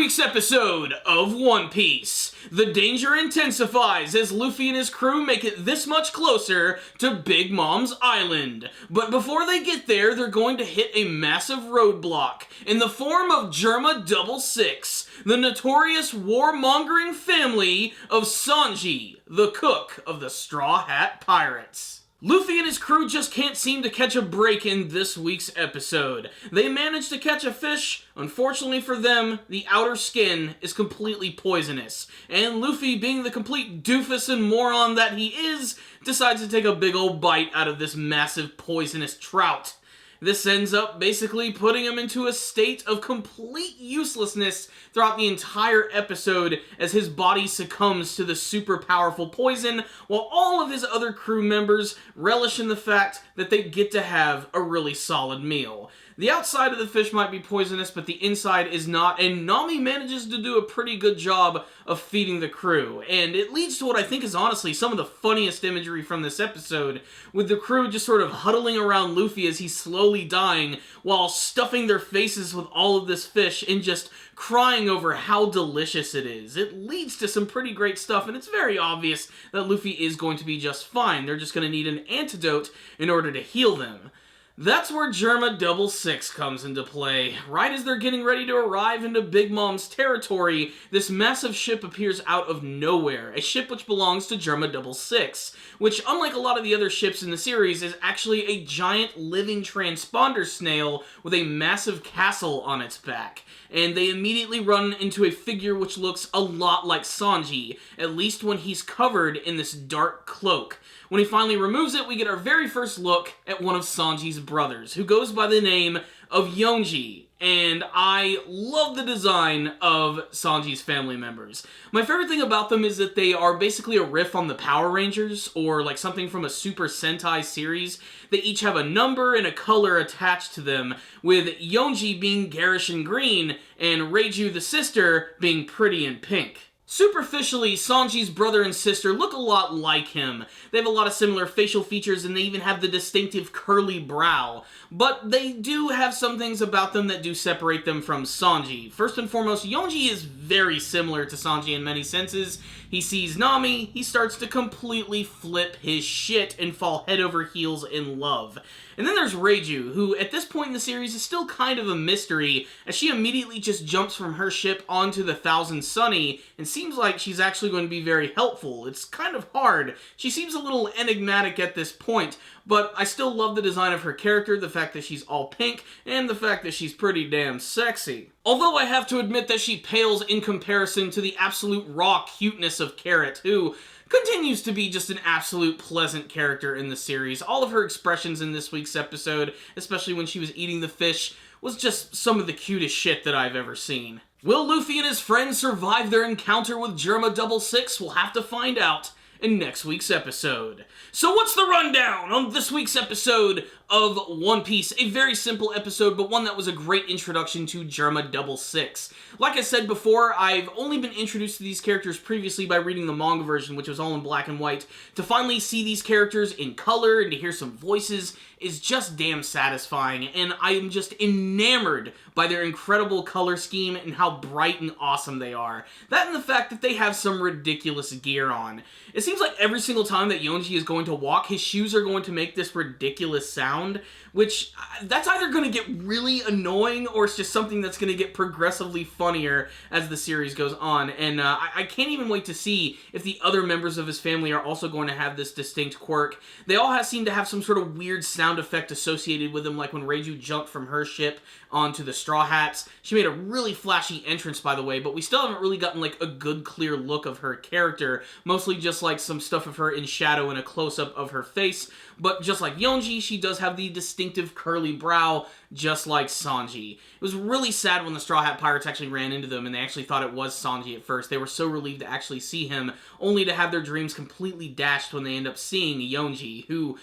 week's episode of One Piece. The danger intensifies as Luffy and his crew make it this much closer to Big Mom's island. But before they get there, they're going to hit a massive roadblock in the form of Germa 66, the notorious warmongering family of Sanji, the cook of the Straw Hat Pirates. Luffy and his crew just can't seem to catch a break in this week's episode. They managed to catch a fish. Unfortunately for them, the outer skin is completely poisonous. And Luffy, being the complete doofus and moron that he is, decides to take a big old bite out of this massive poisonous trout. This ends up basically putting him into a state of complete uselessness throughout the entire episode as his body succumbs to the super powerful poison, while all of his other crew members relish in the fact that they get to have a really solid meal. The outside of the fish might be poisonous, but the inside is not, and Nami manages to do a pretty good job of feeding the crew. And it leads to what I think is honestly some of the funniest imagery from this episode, with the crew just sort of huddling around Luffy as he's slowly dying, while stuffing their faces with all of this fish and just crying over how delicious it is. It leads to some pretty great stuff, and it's very obvious that Luffy is going to be just fine. They're just going to need an antidote in order to heal them. That's where Germa 66 comes into play. Right as they're getting ready to arrive into Big Mom's territory, this massive ship appears out of nowhere, a ship which belongs to Germa 66, which, unlike a lot of the other ships in the series, is actually a giant living transponder snail with a massive castle on its back. And they immediately run into a figure which looks a lot like Sanji, at least when he's covered in this dark cloak. When he finally removes it, we get our very first look at one of Sanji's brothers, who goes by the name of Yonji. And I love the design of Sanji's family members. My favorite thing about them is that they are basically a riff on the Power Rangers, or like something from a Super Sentai series. They each have a number and a color attached to them, with Yonji being garish and green, and Reiju the sister being pretty and pink. Superficially, Sanji's brother and sister look a lot like him. They have a lot of similar facial features, and they even have the distinctive curly brow. But they do have some things about them that do separate them from Sanji. First and foremost, Yonji is very similar to Sanji in many senses. He sees Nami, he starts to completely flip his shit and fall head over heels in love. And then there's Reiju, who at this point in the series is still kind of a mystery, as she immediately just jumps from her ship onto the Thousand Sunny, and seems like she's actually going to be very helpful. It's kind of hard. She seems a little enigmatic at this point, but I still love the design of her character, the fact that she's all pink, and the fact that she's pretty damn sexy. Although I have to admit that she pales in comparison to the absolute raw cuteness of Carrot, who continues to be just an absolute pleasant character in the series. All of her expressions in this week's episode, especially when she was eating the fish, was just some of the cutest shit that I've ever seen. Will Luffy and his friends survive their encounter with Germa 66? We'll have to find out in next week's episode. So what's the rundown on this week's episode of One Piece? A very simple episode, but one that was a great introduction to Germa 66. Like I said before, I've only been introduced to these characters previously by reading the manga version, which was all in black and white. To finally see these characters in color and to hear some voices is just damn satisfying, and I am just enamored by their incredible color scheme and how bright and awesome they are. That and the fact that they have some ridiculous gear on. It seems like every single time that Yonji is going to walk, his shoes are going to make this ridiculous sound, which, that's either going to get really annoying, or it's just something that's going to get progressively funnier as the series goes on, and I can't even wait to see if the other members of his family are also going to have this distinct quirk. They all seem to have some sort of weird sound effect associated with them, like when Reiju jumped from her ship onto the Straw Hats. She made a really flashy entrance, by the way, but we still haven't really gotten like a good clear look of her character, mostly just like some stuff of her in shadow and a close-up of her face. But just like Yonji, she does have the distinctive curly brow, just like Sanji. It was really sad when the Straw Hat Pirates actually ran into them and they actually thought it was Sanji at first. They were so relieved to actually see him, only to have their dreams completely dashed when they end up seeing Yonji, who,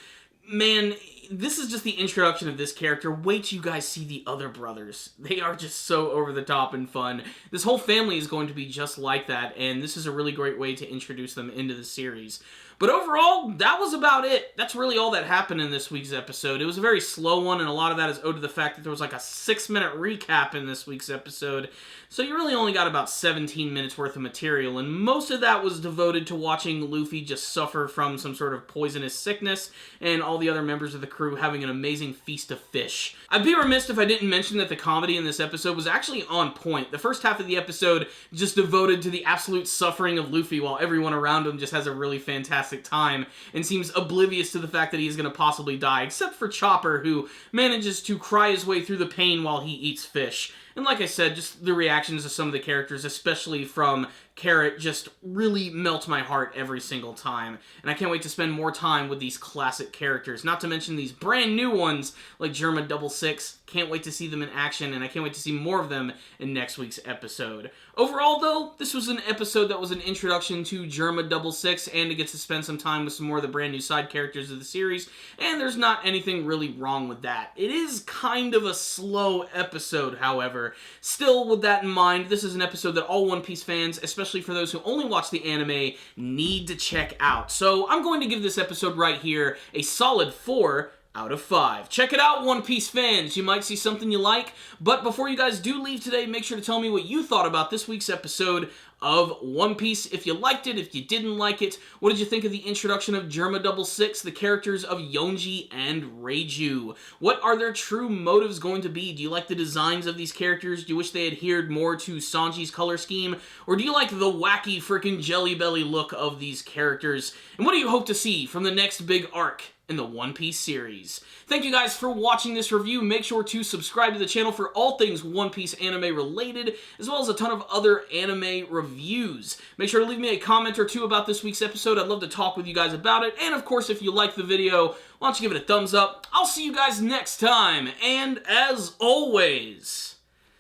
man, this is just the introduction of this character. Wait till you guys see the other brothers. They are just so over the top and fun. This whole family is going to be just like that, and this is a really great way to introduce them into the series. But overall, that was about it. That's really all that happened in this week's episode. It was a very slow one, and a lot of that is owed to the fact that there was like a 6-minute recap in this week's episode. So you really only got about 17 minutes worth of material, and most of that was devoted to watching Luffy just suffer from some sort of poisonous sickness, and all the other members of the crew having an amazing feast of fish. I'd be remiss if I didn't mention that the comedy in this episode was actually on point. The first half of the episode just devoted to the absolute suffering of Luffy while everyone around him just has a really fantastic time and seems oblivious to the fact that he's going to possibly die, except for Chopper, who manages to cry his way through the pain while he eats fish. And like I said, just the reactions of some of the characters, especially from Carrot, just really melt my heart every single time. And I can't wait to spend more time with these classic characters, not to mention these brand new ones like Germa 66. Can't wait to see them in action, and I can't wait to see more of them in next week's episode. Overall, though, this was an episode that was an introduction to Germa 66, and to get to spend some time with some more of the brand new side characters of the series, and there's not anything really wrong with that. It is kind of a slow episode, however. Still, with that in mind, this is an episode that all One Piece fans, especially for those who only watch the anime, need to check out. So I'm going to give this episode right here a solid 4 out of 5. Check it out, One Piece fans. You might see something you like. But before you guys do leave today, make sure to tell me what you thought about this week's episode of One Piece. If you liked it, if you didn't like it, what did you think of the introduction of Germa 66, the characters of Yonji and Reiju? What are their true motives going to be? Do you like the designs of these characters? Do you wish they adhered more to Sanji's color scheme? Or do you like the wacky freaking Jelly Belly look of these characters? And what do you hope to see from the next big arc in the One Piece series? Thank you guys for watching this review. Make sure to subscribe to the channel for all things One Piece anime related, as well as a ton of other anime reviews. Make sure to leave me a comment or two about this week's episode. I'd love to talk with you guys about it. And of course, if you like the video, why don't you give it a thumbs up? I'll see you guys next time. And as always,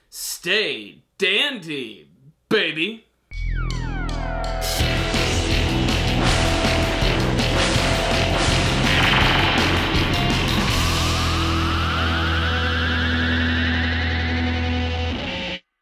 stay dandy, baby.